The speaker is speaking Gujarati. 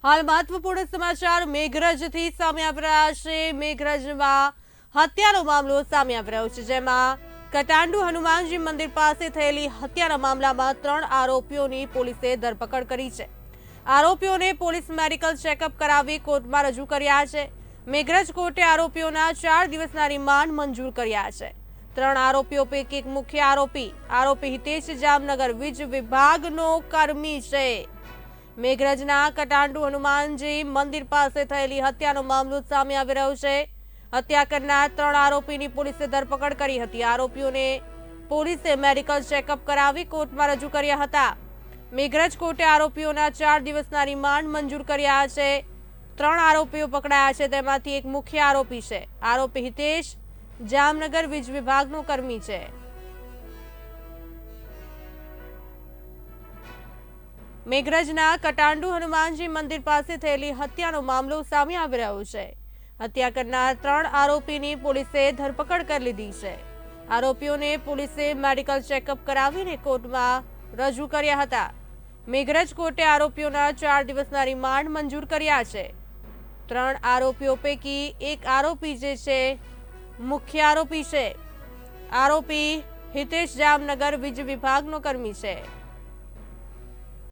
હાલ મહત્વપૂર્ણ સમાચાર મેઘરજથી સામે આવી રહ્યા છે। મેઘરજમાં હત્યાનો મામલો સામે આવી રહ્યો છે, જેમાં કટાંડુ હનુમાનજી મંદિર પાસે થયેલી હત્યાના મામલામાં 3 આરોપીઓની પોલીસે ધરપકડ કરી છે। આરોપીઓને પોલીસ મેડિકલ ચેકઅપ કરાવી કોર્ટમાં રજૂ કર્યા છે। મેઘરજ કોર્ટે આરોપીઓના 4 દિવસના રિમાન્ડ મંજૂર કર્યા છે। 3 આરોપીઓ પૈકી એક મુખ્ય આરોપી હિતેશ જામનગર વીજ વિભાગનો કર્મી છે। મેઘરજના કટાંડુ હનુમાનજી મંદિર પાસે થયેલી હત્યાનો મામલો સામે આવી રહ્યો છે। હત્યા કરનાર 3 આરોપીની પોલીસે ધરપકડ કરી હતી। આરોપીઓને પોલીસે મેડિકલ ચેકઅપ કરાવી કોર્ટમાં રજૂ કર્યા હતા। મેઘરજ કોર્ટે આરોપીઓના 4 દિવસના રિમાન્ડ મંજૂર કર્યા છે। 3 આરોપીઓ પકડાયા છે, તેમાંથી એક મુખ્ય આરોપી છે। આરોપી હિતેશ જામનગર વીજ વિભાગનો કર્મી છે। મેઘરજના કટાંડુ હનુમાનજી મંદિર પાસે થયેલી હત્યાનો મામલો સામે આવી રહ્યો છે। હત્યા કરનાર 3 આરોપીની પોલીસે ધરપકડ કરી લીધી છે। આરોપીઓને પોલીસે મેડિકલ ચેકઅપ કરાવીને કોર્ટમાં રજૂ કર્યા હતા। મેઘરજ કોર્ટે આરોપીઓના 4 દિવસના રિમાન્ડ મંજૂર કર્યા છે। 3 આરોપીઓ પૈકી એક આરોપી જે છે મુખ્ય આરોપી છે। આરોપી હિતેશ જામનગર વીજ વિભાગનો કર્મી છે।